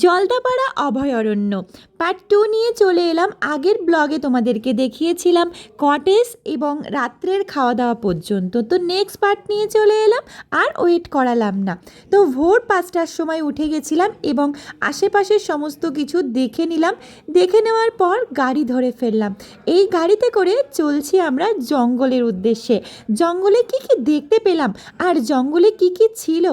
জলদাপাড়া অভয়ারণ্য পার্ট 2 নিয়ে চলে এলাম। আগের ব্লগে তোমাদেরকে দেখিয়েছিলাম কটেজ এবং রাত্রের খাওয়া দাওয়া পর্যন্ত। তো নেক্সট পার্ট নিয়ে চলে এলাম, আর ওয়েট করালাম না। তো ভোর 5টার সময় উঠে গেছিলাম এবং আশেপাশের সমস্ত কিছু দেখে নিলাম। দেখে নেওয়ার পর গাড়ি ধরে ফেললাম। এই গাড়িতে করে চলছি আমরা জঙ্গলের উদ্দেশ্যে। জঙ্গলে কি কি দেখতে পেলাম আর জঙ্গলে কি কি ছিল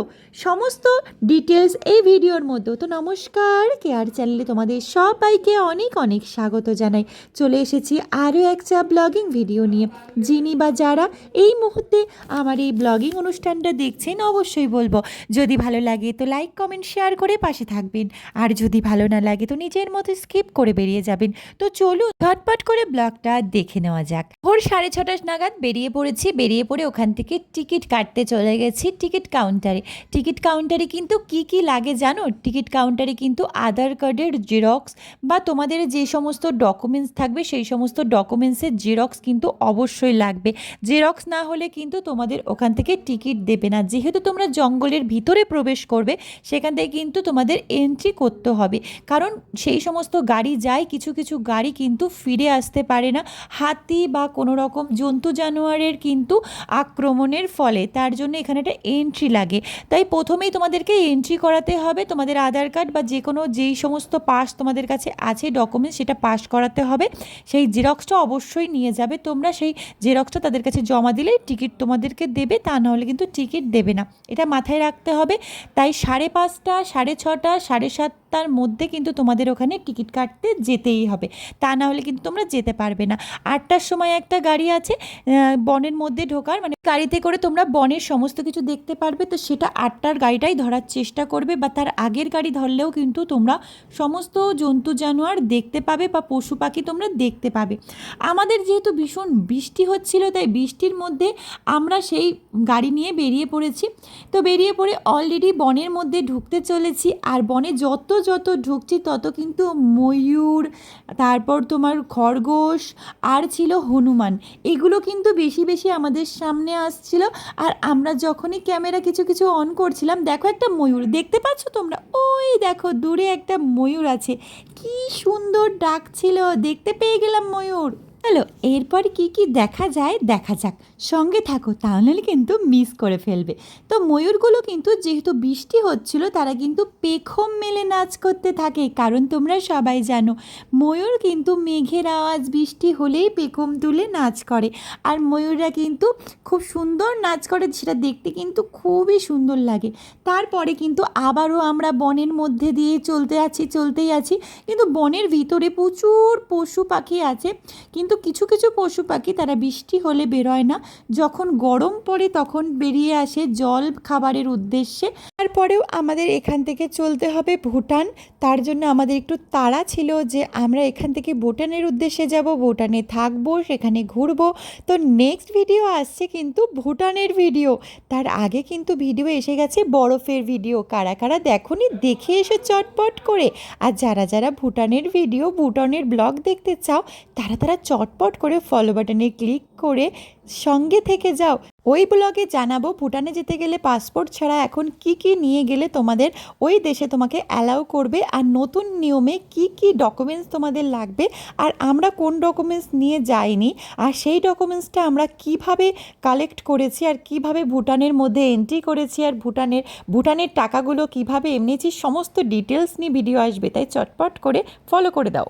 সমস্ত ডিটেলস এই ভিডিওর মধ্যে। তো নমস্কার, কেয়ার চ্যানেলে তোমাদের সবাইকে অনেক অনেক স্বাগত জানাই। চলে এসেছি আরও একটা ব্লগিং ভিডিও নিয়ে। যিনি বা যারা এই মুহূর্তে আমার এই ব্লগিং অনুষ্ঠানটা দেখছেন, অবশ্যই বলবো যদি ভালো লাগে তো লাইক কমেন্ট শেয়ার করে পাশে থাকবেন, আর যদি ভালো না লাগে তো নিজের মতো স্কিপ করে বেরিয়ে যাবেন। তো চলুন ঝটপট করে ব্লগটা দেখে নেওয়া যাক। ভোর 6:30 নাগাদ বেরিয়ে পড়েছি। বেরিয়ে পড়ে ওখান থেকে টিকিট কাটতে চলে গেছি টিকিট কাউন্টারে। টিকিট কাউন্টারে কিন্তু কি কি লাগে জানো? টিকিট কাউন্টারে কিন্তু আধার কার্ডের জেরক্স বা তোমাদের যে সমস্ত ডকুমেন্টস থাকবে সেই সমস্ত ডকুমেন্টসের জেরক্স কিন্তু অবশ্যই লাগবে। জেরক্স না হলে কিন্তু তোমাদের ওখান থেকে টিকিট দেবে না। যেহেতু তোমরা জঙ্গলের ভিতরে প্রবেশ করবে, সেখান থেকে কিন্তু তোমাদের এন্ট্রি করতে হবে। কারণ সেই সমস্ত গাড়ি যায়, কিছু কিছু গাড়ি কিন্তু ফিরে আসতে পারে না হাতি বা কোনো রকম জন্তু জানোয়ারের কিন্তু আক্রমণের ফলে। তার জন্য এখানে একটা এন্ট্রি লাগে। তাই প্রথমেই তোমাদেরকে এন্ট্রি করাতে হবে তোমাদের আধার কার্ড বা যে কোনো যেই সমস্ত পাস তোমাদের কাছে আছে ডকুমেন্টস, সেটা পাস করাতে হবে। সেই জেরক্সটা অবশ্যই নিয়ে যাবে তোমরা। সেই জেরক্সটা তাদের কাছে জমা দিলেই টিকিট তোমাদেরকে দেবে, তা নাহলে কিন্তু টিকিট দেবে না। এটা মাথায় রাখতে হবে। তাই 5:30, 6:30, 7:30 মধ্যে কিন্তু তোমাদের ওখানে টিকিট কাটতে যেতেই হবে, তা না হলে কিন্তু তোমরা যেতে পারবে না। 8টার সময় একটা গাড়ি আছে বনের মধ্যে ঢোকার, মানে গাড়িতে করে তোমরা বনের সমস্ত কিছু দেখতে পারবে। তো সেটা 8টার গাড়িটাই ধরার চেষ্টা করবে, বা তার আগের গাড়ি ধরলেও কিন্তু তোমরা সমস্ত জন্তু জানোয়ার দেখতে পাবে বা পশু পাখি তোমরা দেখতে পাবে। আমাদের যেহেতু ভীষণ বৃষ্টি হচ্ছিল, তাই বৃষ্টির মধ্যে আমরা সেই গাড়ি নিয়ে বেরিয়ে পড়েছি। তো বেরিয়ে পড়ে অলরেডি বনের মধ্যে ঢুকতে চলেছি। আর বনে যত যত ঢুকছি তত কিন্তু ময়ূর, তারপর তোমার খরগোশ আর ছিল হনুমান, এগুলো কিন্তু বেশি বেশি আমাদের সামনে আসছিল। আর আমরা যখনই ক্যামেরা কিছু কিছু অন করছিলাম, দেখো একটা ময়ূর দেখতে পাচ্ছ তোমরা? ওই দেখো দূরে একটা ময়ূর আছে, কি সুন্দর ডাকছিল, দেখতে পেয়ে গেলাম ময়ূর। চলো এরপর কি কি দেখা যায় দেখা যাক, সঙ্গে থাকো, তাহলে কিন্তু মিস করে ফেলবে। তো ময়ূরগুলো কিন্তু যেহেতু বৃষ্টি হচ্ছিল, তারা কিন্তু পেখম মেলে নাচ করতে থাকে। কারণ তোমরা সবাই জানো ময়ূর কিন্তু মেঘের আওয়াজ, বৃষ্টি হলেই পেখম তুলে নাচ করে। আর ময়ূররা কিন্তু খুব সুন্দর নাচ করে, সেটা দেখতে কিন্তু খুবই সুন্দর লাগে। তারপরে কিন্তু আবারও আমরা বনের মধ্যে দিয়ে চলতেই আছি। কিন্তু বনের ভিতরে প্রচুর পশু পাখি আছে, কিন্তু কিছু কিছু পশু পাখি তারা বৃষ্টি হলে বেরোয় না, যখন গরম পড়ে তখন বেরিয়ে আসে জল খাবারের উদ্দেশ্যে। তারপরেও আমাদের এখান থেকে চলতে হবে ভুটান। তার জন্য আমাদের একটু তাড়া ছিল যে আমরা এখান থেকে ভুটানের উদ্দেশ্যে যাব, ভুটানে থাকবো, সেখানে ঘুরবো। তো নেক্সট ভিডিও আসছে কিন্তু ভুটানের ভিডিও। তার আগে কিন্তু ভিডিও এসে গেছে বরফের ভিডিও। কারা কারা দেখোনি দেখে এসো চটপট করে। আর যারা যারা ভুটানের ভিডিও, ভুটানের ব্লগ দেখতে চাও, তারা চটপট করে ফলো বাটনে ক্লিক করে সঙ্গে থেকে যাও। ওই ব্লগে জানাবো ভুটানে যেতে গেলে পাসপোর্ট ছাড়া এখন কি কি নিয়ে গেলে তোমাদের ওই দেশে তোমাকে অ্যালাউ করবে, আর নতুন নিয়মে কি কি ডকুমেন্টস তোমাদের লাগবে, আর আমরা কোন ডকুমেন্টস নিয়ে যাইনি, আর সেই ডকুমেন্টসটা আমরা কিভাবে কালেক্ট করেছি, আর কিভাবে ভুটানের মধ্যে এন্ট্রি করেছি, আর ভুটানের টাকাগুলো কিভাবে এমনিয়েছি, সমস্ত ডিটেলস নিয়ে ভিডিও আসবে। তাই চটপট করে ফলো করে দাও।